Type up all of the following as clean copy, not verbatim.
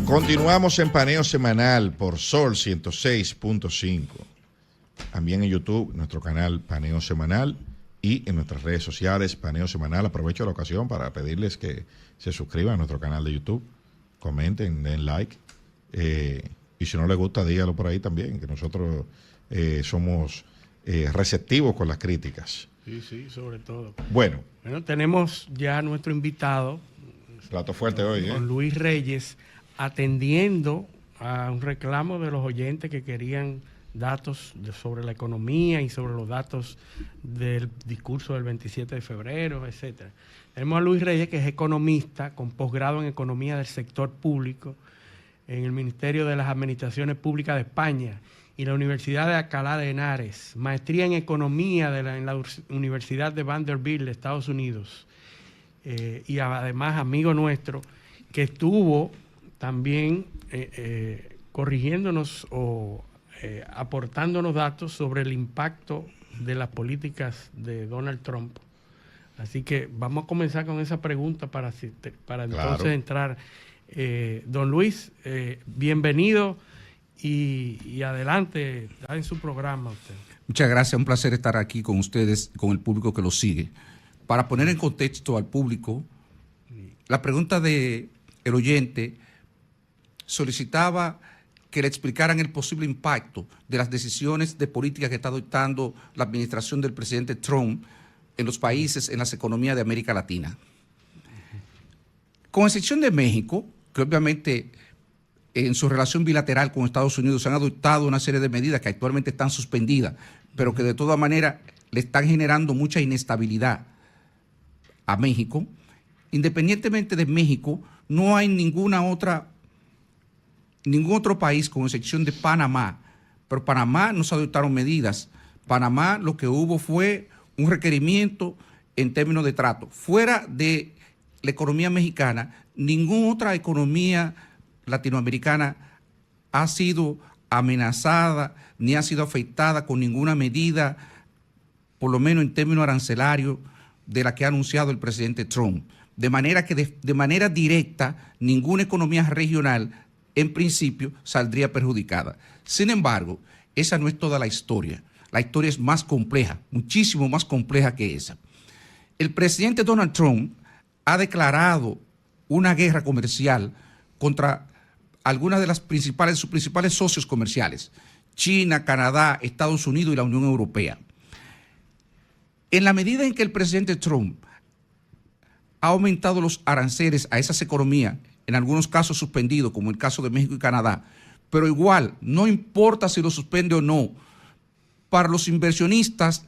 Continuamos en Paneo Semanal por Sol 106.5. También en YouTube, nuestro canal Paneo Semanal, y en nuestras redes sociales, Paneo Semanal. Aprovecho la ocasión para pedirles que se suscriban a nuestro canal de YouTube, comenten, den like. Y si no les gusta, dígalo por ahí también, que nosotros somos receptivos con las críticas. Sí, sí, sobre todo. Bueno, tenemos ya a nuestro invitado. Plato fuerte hoy, Don Luis Reyes, atendiendo a un reclamo de los oyentes que querían datos sobre la economía y sobre los datos del discurso del 27 de febrero, etcétera. Tenemos a Luis Reyes, que es economista con posgrado en economía del sector público en el Ministerio de las Administraciones Públicas de España y la Universidad de Alcalá de Henares, maestría en economía en la Universidad de Vanderbilt de Estados Unidos, y además amigo nuestro, que estuvo también corrigiéndonos o aportándonos datos sobre el impacto de las políticas de Donald Trump. Así que vamos a comenzar con esa pregunta para entonces entrar. Don Luis, bienvenido y adelante, está en su programa usted. Muchas gracias, un placer estar aquí con ustedes, con el público que lo sigue. Para poner en contexto al público, la pregunta del oyente solicitaba que le explicaran el posible impacto de las decisiones de política que está adoptando la administración del presidente Trump en los países, en las economías de América Latina. Con excepción de México, que obviamente en su relación bilateral con Estados Unidos han adoptado una serie de medidas que actualmente están suspendidas, pero que de todas maneras le están generando mucha inestabilidad a México. Independientemente de México, no hay ningún otro país, con excepción de Panamá, pero Panamá no se adoptaron medidas. Panamá lo que hubo fue un requerimiento en términos de trato. Fuera de la economía mexicana, ninguna otra economía latinoamericana ha sido amenazada ni ha sido afectada con ninguna medida, por lo menos en términos arancelarios, de la que ha anunciado el presidente Trump. De manera que de manera directa, ninguna economía regional en principio saldría perjudicada. Sin embargo, esa no es toda la historia. La historia es más compleja, muchísimo más compleja que esa. El presidente Donald Trump ha declarado una guerra comercial contra algunas de sus principales socios comerciales: China, Canadá, Estados Unidos y la Unión Europea. En la medida en que el presidente Trump ha aumentado los aranceles a esas economías, en algunos casos suspendidos, como el caso de México y Canadá, pero igual, no importa si lo suspende o no, para los inversionistas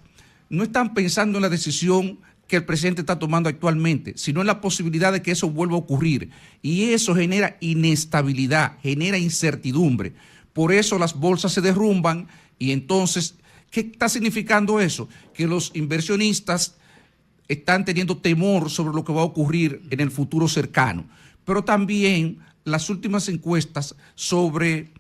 no están pensando en la decisión que el presidente está tomando actualmente, sino en la posibilidad de que eso vuelva a ocurrir. Y eso genera inestabilidad, genera incertidumbre. Por eso las bolsas se derrumban y entonces, ¿qué está significando eso? Que los inversionistas están teniendo temor sobre lo que va a ocurrir en el futuro cercano. Pero también las últimas encuestas sobre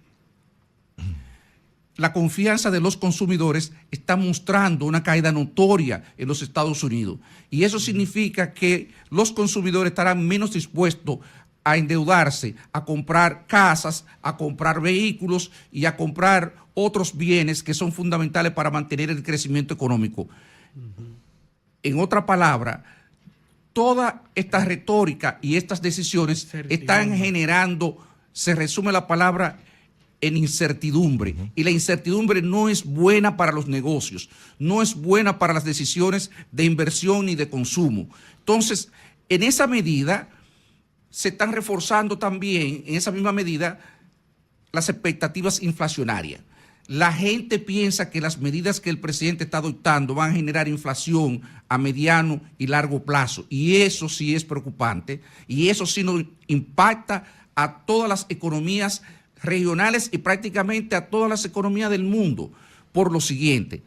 la confianza de los consumidores están mostrando una caída notoria en los Estados Unidos. Y eso significa que los consumidores estarán menos dispuestos a endeudarse, a comprar casas, a comprar vehículos y a comprar otros bienes que son fundamentales para mantener el crecimiento económico. En otra palabra, toda esta retórica y estas decisiones están generando, se resume la palabra, en incertidumbre. Y la incertidumbre no es buena para los negocios, no es buena para las decisiones de inversión ni de consumo. Entonces, en esa medida, se están reforzando también, en esa misma medida, las expectativas inflacionarias. La gente piensa que las medidas que el presidente está adoptando van a generar inflación a mediano y largo plazo, y eso sí es preocupante, y eso sí nos impacta a todas las economías regionales y prácticamente a todas las economías del mundo. Por lo siguiente,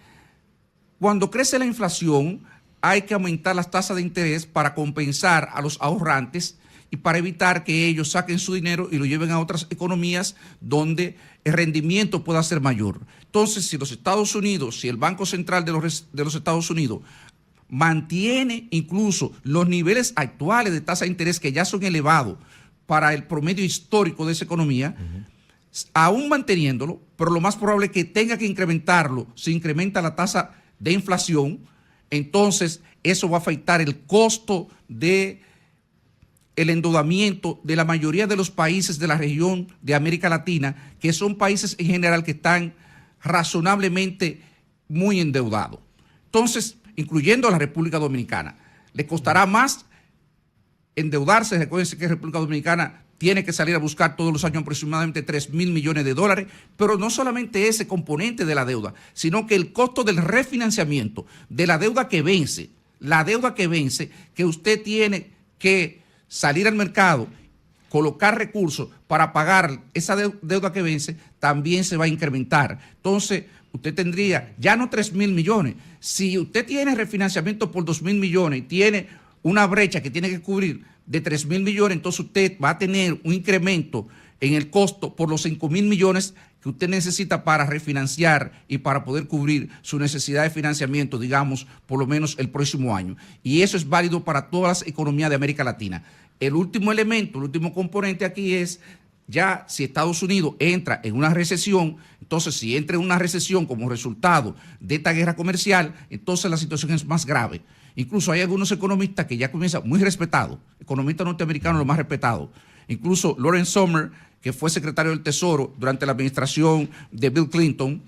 cuando crece la inflación, hay que aumentar las tasas de interés para compensar a los ahorrantes y para evitar que ellos saquen su dinero y lo lleven a otras economías donde el rendimiento pueda ser mayor. Entonces, si los Estados Unidos, si el Banco Central de los Estados Unidos mantiene incluso los niveles actuales de tasa de interés que ya son elevados, para el promedio histórico de esa economía, aún manteniéndolo, pero lo más probable es que tenga que incrementarlo. Si incrementa la tasa de inflación, entonces eso va a afectar el costo de el endeudamiento de la mayoría de los países de la región de América Latina, que son países en general que están razonablemente muy endeudados. Entonces, incluyendo a la República Dominicana, le costará más endeudarse. Recuerden que República Dominicana tiene que salir a buscar todos los años aproximadamente 3.000 millones de dólares, pero no solamente ese componente de la deuda, sino que el costo del refinanciamiento de la deuda que vence, que usted tiene que salir al mercado, colocar recursos para pagar esa deuda que vence, también se va a incrementar. Entonces, usted tendría ya no 3.000 millones. Si usted tiene refinanciamiento por 2.000 millones y tiene una brecha que tiene que cubrir de 3.000 millones, entonces usted va a tener un incremento en el costo por los 5.000 millones que usted necesita para refinanciar y para poder cubrir su necesidad de financiamiento, digamos, por lo menos el próximo año. Y eso es válido para todas las economías de América Latina. El último elemento, el último componente aquí es, ya si Estados Unidos entra en una recesión, entonces si entra en una recesión como resultado de esta guerra comercial, entonces la situación es más grave. Incluso hay algunos economistas que ya comienzan, muy respetados, economistas norteamericanos los más respetados, incluso Lawrence Summers, que fue secretario del Tesoro durante la administración de Bill Clinton,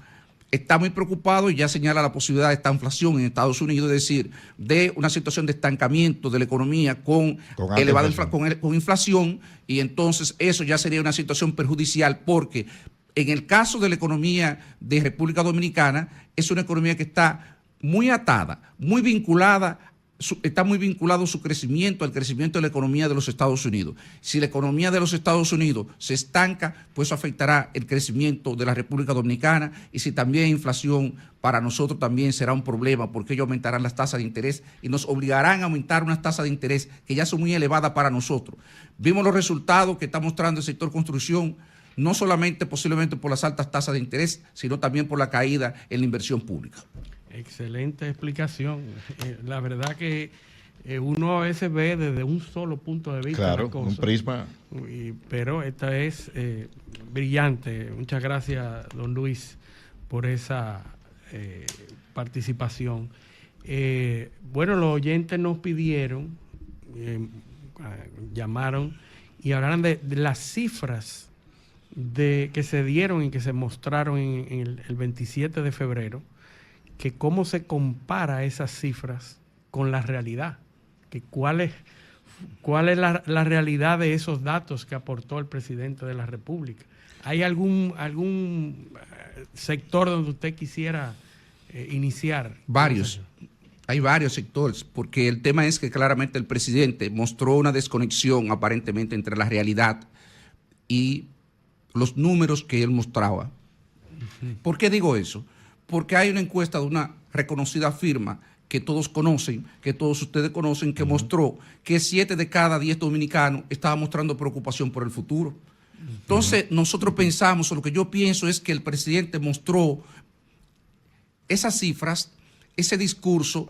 está muy preocupado y ya señala la posibilidad de esta inflación en Estados Unidos, es decir, de una situación de estancamiento de la economía con elevada con inflación, y entonces eso ya sería una situación perjudicial porque en el caso de la economía de República Dominicana es una economía que está muy atada, muy vinculada, está muy vinculado su crecimiento al crecimiento de la economía de los Estados Unidos. Si la economía de los Estados Unidos se estanca, pues eso afectará el crecimiento de la República Dominicana, y si también hay inflación, para nosotros también será un problema porque ellos aumentarán las tasas de interés y nos obligarán a aumentar unas tasas de interés que ya son muy elevadas para nosotros. Vimos los resultados que está mostrando el sector construcción, no solamente posiblemente por las altas tasas de interés, sino también por la caída en la inversión pública. Excelente explicación. La verdad que uno a veces ve desde un solo punto de vista. Claro, un prisma. Pero esta es brillante. Muchas gracias, don Luis, por esa participación. Bueno, los oyentes nos pidieron, llamaron y hablaron de las cifras que se dieron y que se mostraron en el 27 de febrero, que cómo se compara esas cifras con la realidad, que cuál es la realidad de esos datos que aportó el presidente de la República. ¿Hay algún sector donde usted quisiera iniciar? Varios. Hay varios sectores, porque el tema es que claramente el presidente mostró una desconexión aparentemente entre la realidad y los números que él mostraba. ¿Por qué digo eso? Porque hay una encuesta de una reconocida firma que todos conocen, que todos ustedes conocen, que mostró que 7 de cada 10 dominicanos estaban mostrando preocupación por el futuro. Entonces, nosotros pensamos, o lo que yo pienso es que el presidente mostró esas cifras, ese discurso,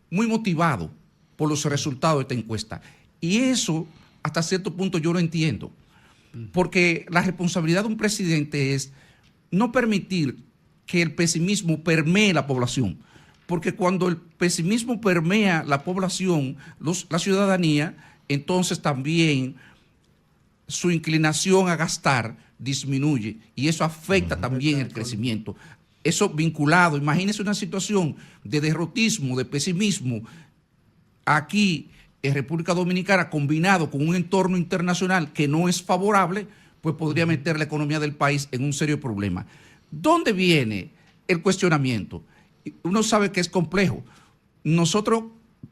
muy motivado por los resultados de esta encuesta. Y eso, hasta cierto punto, yo lo entiendo. Porque la responsabilidad de un presidente es no permitir que el pesimismo permee la población, porque cuando el pesimismo permea la población, la ciudadanía, entonces también su inclinación a gastar disminuye y eso afecta también el crecimiento. Eso vinculado, imagínense una situación de derrotismo, de pesimismo aquí en República Dominicana combinado con un entorno internacional que no es favorable, pues podría meter la economía del país en un serio problema. ¿Dónde viene el cuestionamiento? Uno sabe que es complejo. Nosotros,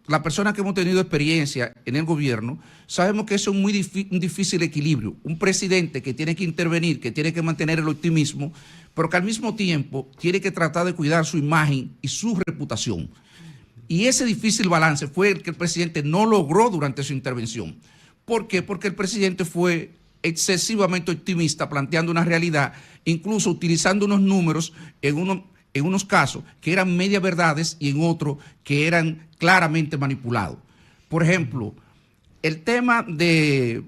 las personas que hemos tenido experiencia en el gobierno, sabemos que eso es un difícil equilibrio. Un presidente que tiene que intervenir, que tiene que mantener el optimismo, pero que al mismo tiempo tiene que tratar de cuidar su imagen y su reputación. Y ese difícil balance fue el que el presidente no logró durante su intervención. ¿Por qué? Porque el presidente fue excesivamente optimista, planteando una realidad, incluso utilizando unos números en unos casos que eran media verdades y en otros que eran claramente manipulados. Por ejemplo, el tema de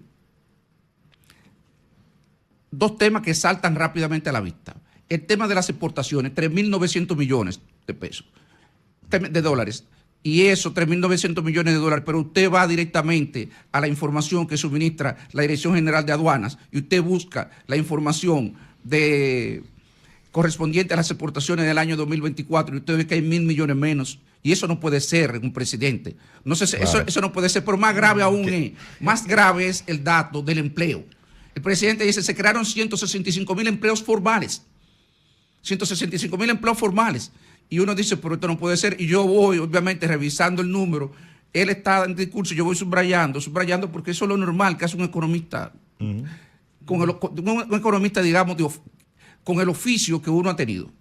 dos temas que saltan rápidamente a la vista. El tema de las exportaciones, 3.900 millones de pesos, de dólares. Y eso, 3.900 millones de dólares, pero usted va directamente a la información que suministra la Dirección General de Aduanas y usted busca la información correspondiente a las exportaciones del año 2024 y usted ve que hay 1.000 millones menos. Y eso no puede ser un presidente. No sé, claro. eso no puede ser, pero más grave aún más grave es el dato del empleo. El presidente dice, se crearon 165.000 empleos formales. 165.000 empleos formales. Y uno dice, pero esto no puede ser. Y yo voy, obviamente, revisando el número. Él está en discurso, yo voy subrayando, porque eso es lo normal que hace un economista. Un economista, digamos, con el oficio que uno ha tenido.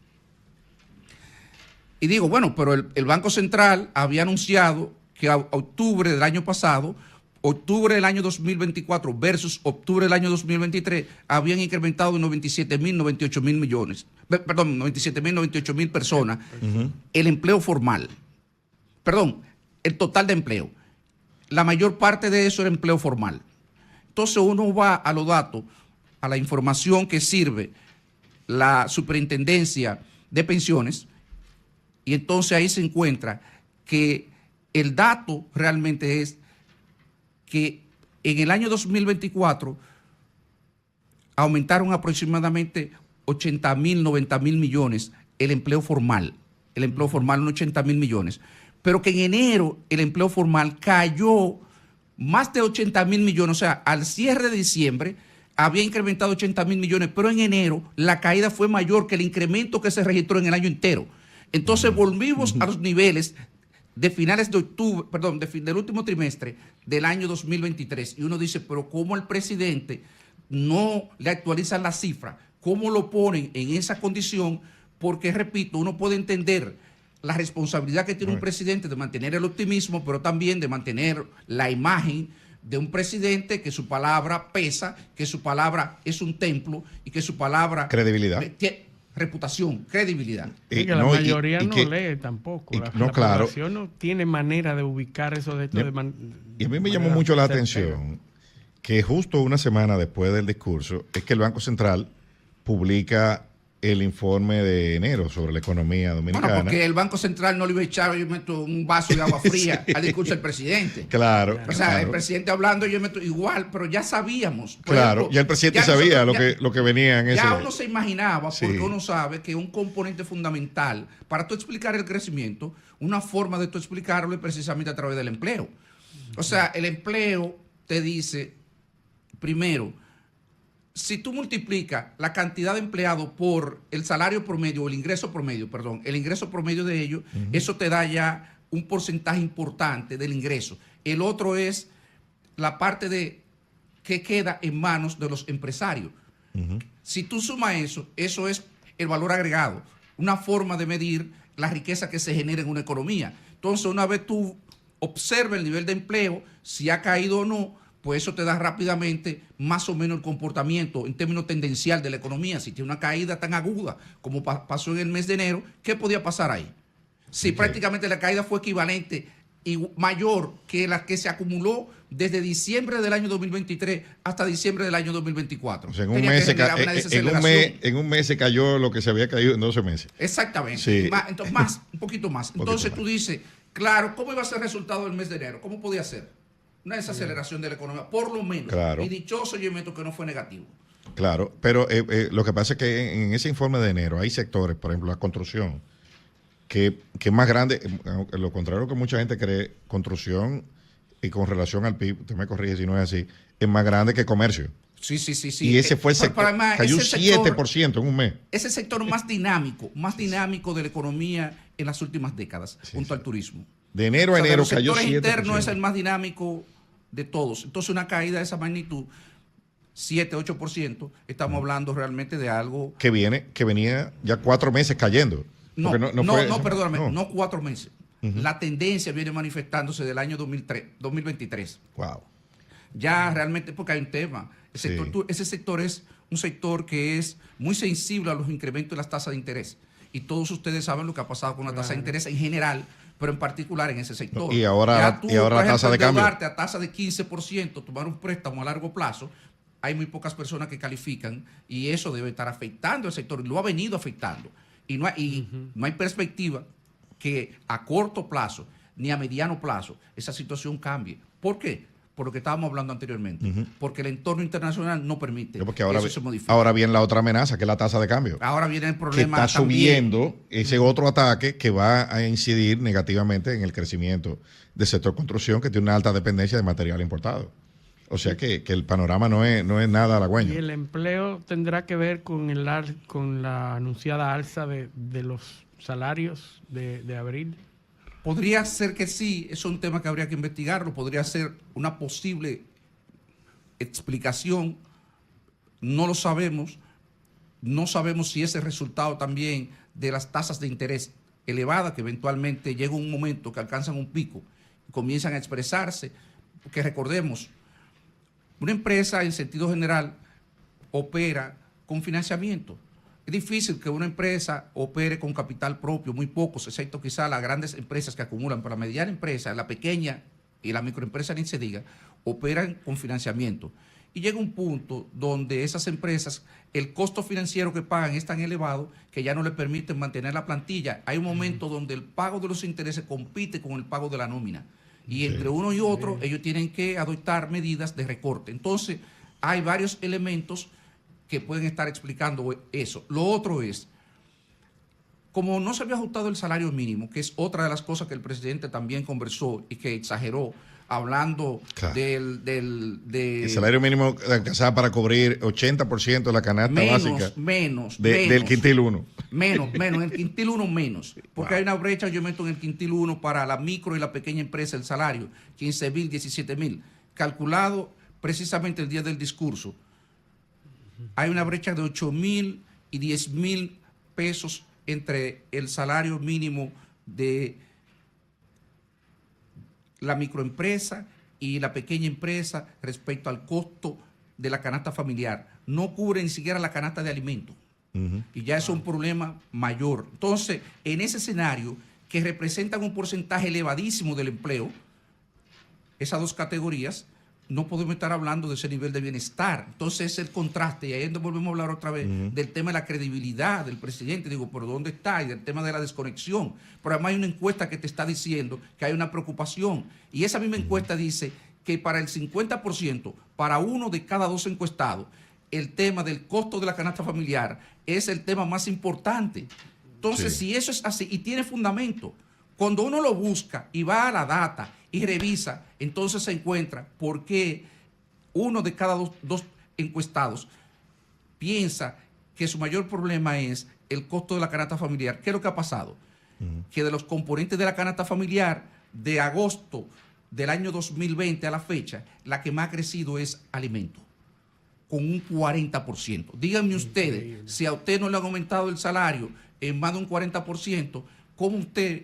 Y digo, bueno, pero el Banco Central había anunciado que a octubre del año pasado, octubre del año 2024 versus octubre del año 2023, habían incrementado en 97.000, 98.000 millones. Perdón, 97.000, 98.000 personas el empleo formal. Perdón, el total de empleo. La mayor parte de eso era empleo formal. Entonces uno va a los datos, a la información que sirve la Superintendencia de Pensiones, y entonces ahí se encuentra que el dato realmente es que en el año 2024 aumentaron aproximadamente 80.000, 90.000 millones el empleo formal. El empleo formal en 80.000 millones. Pero que en enero el empleo formal cayó más de 80.000 millones. O sea, al cierre de diciembre había incrementado 80.000 millones, pero en enero la caída fue mayor que el incremento que se registró en el año entero. Entonces volvimos a los niveles de finales de octubre, perdón, del último trimestre del año 2023. Y uno dice, pero ¿cómo el presidente no le actualizan la cifra? ¿Cómo lo ponen en esa condición? Porque, repito, uno puede entender la responsabilidad que tiene un presidente de mantener el optimismo, pero también de mantener la imagen de un presidente que su palabra pesa, que su palabra es un templo y que su palabra... Credibilidad. Reputación, credibilidad. Y que la mayoría no lee tampoco. La claro. población no tiene manera de ubicar eso de esto. Y a mí me llamó mucho la atención que justo una semana después del discurso es que el Banco Central publica el informe de enero sobre la economía dominicana. Bueno, porque el Banco Central no le iba a echar, yo meto un vaso de agua fría al discurso del presidente. Claro. O sea, el presidente hablando, yo meto igual, pero ya sabíamos. Claro, ya el presidente sabía lo que venía en ese... Ya uno se imaginaba, porque uno sabe que un componente fundamental para tú explicar el crecimiento, una forma de tú explicarlo es precisamente a través del empleo. O sea, el empleo te dice, primero, si tú multiplicas la cantidad de empleados por el salario promedio, o el ingreso promedio de ellos, eso te da ya un porcentaje importante del ingreso. El otro es la parte de que queda en manos de los empresarios. Si tú sumas eso es el valor agregado, una forma de medir la riqueza que se genera en una economía. Entonces, una vez tú observas el nivel de empleo, si ha caído o no, pues eso te da rápidamente más o menos el comportamiento en términos tendencial de la economía. Si tiene una caída tan aguda como pasó en el mes de enero, ¿qué podía pasar ahí? Si prácticamente la caída fue equivalente y mayor que la que se acumuló desde diciembre del año 2023 hasta diciembre del año 2024. O sea, en un mes se cayó lo que se había caído en 12 meses. Exactamente. Sí. Un poquito más. Entonces tú dices, claro, ¿cómo iba a ser el resultado del mes de enero? ¿Cómo podía ser? Una desaceleración de la economía, por lo menos. Claro. Y dichoso yo meto que no fue negativo. Claro, pero lo que pasa es que en ese informe de enero hay sectores, por ejemplo, la construcción, que es más grande, lo contrario que mucha gente cree, construcción y con relación al PIB, usted me corrige si no es así, es más grande que comercio. Sí. Y ese fue el sector, cayó un 7% en un mes. Es el sector más dinámico de la economía en las últimas décadas, junto al turismo. De enero a enero cayó 7%. El sector interno es el más dinámico de todos. Entonces, una caída de esa magnitud, 7, 8%, estamos hablando realmente de algo... Que venía ya 4 meses cayendo. No, perdóname, no 4 meses. La tendencia viene manifestándose del año 2023. Wow. Ya realmente, porque hay un tema. Ese sector es un sector que es muy sensible a los incrementos de las tasas de interés. Y todos ustedes saben lo que ha pasado con la tasa de interés en general, pero en particular en ese sector. Y ahora la tasa de cambio. A tasa de 15%, tomar un préstamo a largo plazo, hay muy pocas personas que califican y eso debe estar afectando al sector y lo ha venido afectando. Y no hay perspectiva que a corto plazo ni a mediano plazo esa situación cambie. ¿Por qué? Por lo que estábamos hablando anteriormente. Porque el entorno internacional no permite que ahora, eso se modifique. Ahora viene la otra amenaza, que es la tasa de cambio. Ahora viene el problema que está también, subiendo ese otro ataque que va a incidir negativamente en el crecimiento del sector construcción, que tiene una alta dependencia de material importado. O sea que el panorama no es nada halagüeño. Y el empleo tendrá que ver con con la anunciada alza de los salarios de abril. Podría ser que sí, eso es un tema que habría que investigarlo, podría ser una posible explicación, no lo sabemos, no sabemos si ese resultado también de las tasas de interés elevadas, que eventualmente llega un momento que alcanzan un pico y comienzan a expresarse, porque recordemos, una empresa en sentido general opera con financiamiento. Es difícil que una empresa opere con capital propio, muy pocos, excepto quizá las grandes empresas que acumulan, pero la mediana empresa, la pequeña y la microempresa ni se diga, operan con financiamiento. Y llega un punto donde esas empresas, el costo financiero que pagan es tan elevado que ya no le permiten mantener la plantilla. Hay un momento donde el pago de los intereses compite con el pago de la nómina. Y entre uno y otro, ellos tienen que adoptar medidas de recorte. Entonces, hay varios elementos que pueden estar explicando eso. Lo otro es, como no se había ajustado el salario mínimo, que es otra de las cosas que el presidente también conversó y que exageró, hablando el salario mínimo alcanzaba para cubrir 80% de la canasta básica del quintil 1. Menos, en el quintil 1 menos. Porque hay una brecha, yo meto en el quintil 1 para la micro y la pequeña empresa el salario, 15,000, 17,000. Calculado precisamente el día del discurso, hay una brecha de 8,000 y 10,000 pesos entre el salario mínimo de la microempresa y la pequeña empresa respecto al costo de la canasta familiar. No cubre ni siquiera la canasta de alimentos. Y ya es un problema mayor. Entonces, en ese escenario, que representan un porcentaje elevadísimo del empleo, esas dos categorías, no podemos estar hablando de ese nivel de bienestar. Entonces es el contraste, y ahí nos volvemos a hablar otra vez del tema de la credibilidad del presidente, digo, ¿por dónde está? Y del tema de la desconexión. Pero además hay una encuesta que te está diciendo que hay una preocupación, y esa misma encuesta dice que para el 50%, para uno de cada dos encuestados, el tema del costo de la canasta familiar es el tema más importante. Entonces, si eso es así, y tiene fundamento, cuando uno lo busca y va a la data y revisa, entonces se encuentra por qué uno de cada dos encuestados piensa que su mayor problema es el costo de la canasta familiar. ¿Qué es lo que ha pasado? Que de los componentes de la canasta familiar de agosto del año 2020 a la fecha, la que más ha crecido es alimentos, con un 40%. Díganme ustedes, si a usted no le han aumentado el salario en más de un 40%, ¿cómo usted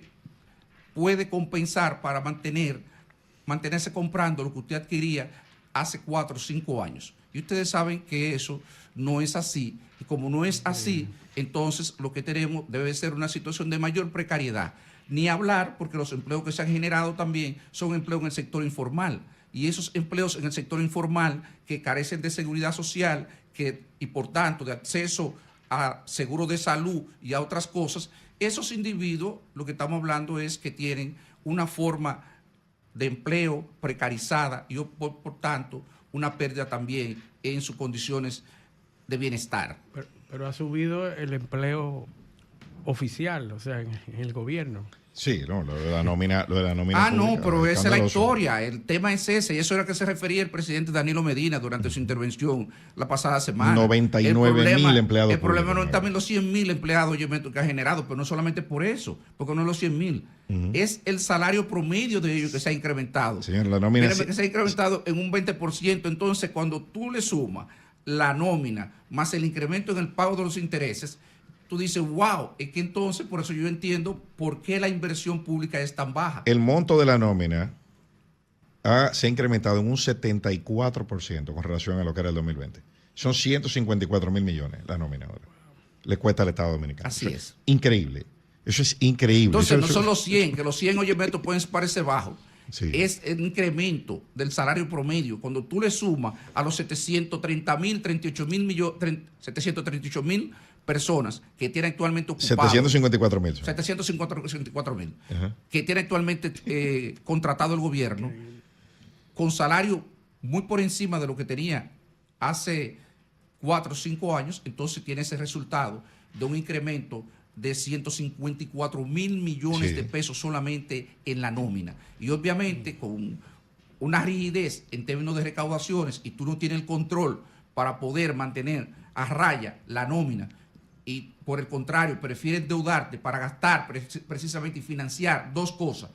puede compensar para mantenerse comprando lo que usted adquiría hace 4 o 5 años? Y ustedes saben que eso no es así. Y como no es así, entonces lo que tenemos debe ser una situación de mayor precariedad. Ni hablar, porque los empleos que se han generado también son empleos en el sector informal. Y esos empleos en el sector informal que carecen de seguridad social y por tanto de acceso a seguro de salud y a otras cosas, esos individuos, lo que estamos hablando es que tienen una forma de empleo precarizada y por tanto una pérdida también en sus condiciones de bienestar. Pero ha subido el empleo oficial, o sea, en el gobierno. Sí, no, lo de la nómina pública, no, pero esa es la escandaloso. historia, el tema es ese, y eso era a que se refería el presidente Danilo Medina durante su intervención la pasada semana. 99,000 empleados. El problema no es también los 100,000 empleados que ha generado, pero no solamente por eso, porque no es los 100,000, es el salario promedio de ellos que se ha incrementado. Señor, la nómina que se ha incrementado en un 20%, entonces cuando tú le sumas la nómina más el incremento en el pago de los intereses, tú dices, wow, es que entonces, por eso yo entiendo por qué la inversión pública es tan baja. El monto de la nómina se ha incrementado en un 74% con relación a lo que era el 2020. Son 154,000 millones la nómina ahora. Le cuesta al Estado Dominicano. Así eso es. Increíble. Eso es increíble. Entonces, eso no son los 100, que los 100, oye, Beto, pueden parecer bajos. Sí. es el incremento del salario promedio. Cuando tú le sumas a los 738 mil personas que tienen actualmente ocupados, 754.000. 754.000 Ajá. que tiene actualmente contratado el gobierno, con salario muy por encima de lo que tenía hace 4 o 5 años, entonces tiene ese resultado de un incremento de 154.000 millones Sí. de pesos solamente en la nómina. Y obviamente con una rigidez en términos de recaudaciones, y tú no tienes el control para poder mantener a raya la nómina, y por el contrario prefieres endeudarte para gastar precisamente y financiar dos cosas: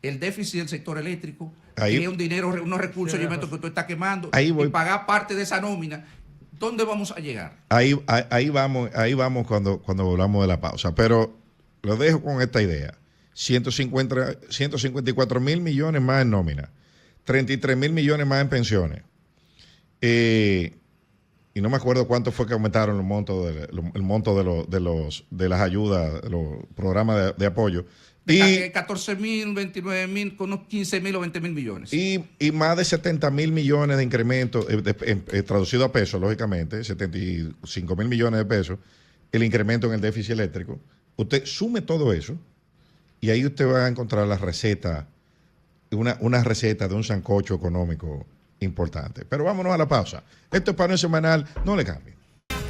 el déficit del sector eléctrico, Ahí- que es un dinero, unos recursos Sí, que tú estás quemando, Ahí voy. y pagar parte de esa nómina. ¿Dónde vamos a llegar? Ahí vamos cuando hablamos de la pausa. Pero lo dejo con esta idea. 154.000 millones más en nómina. 33.000 millones más en pensiones. Y no me acuerdo cuánto fue que aumentaron el monto de las ayudas, de los programas de apoyo. Y 14.000, 29.000, con unos 15.000 o 20.000 millones. Y más de 70.000 millones de incremento, traducido a pesos, lógicamente, 75.000 millones de pesos, el incremento en el déficit eléctrico. Usted sume todo eso y ahí usted va a encontrar la receta, una receta de un sancocho económico importante. Pero vámonos a la pausa. Esto es Paneo Semanal, no le cambie.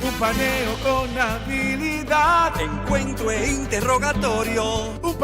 Un paneo con habilidad, encuentro e interrogatorio.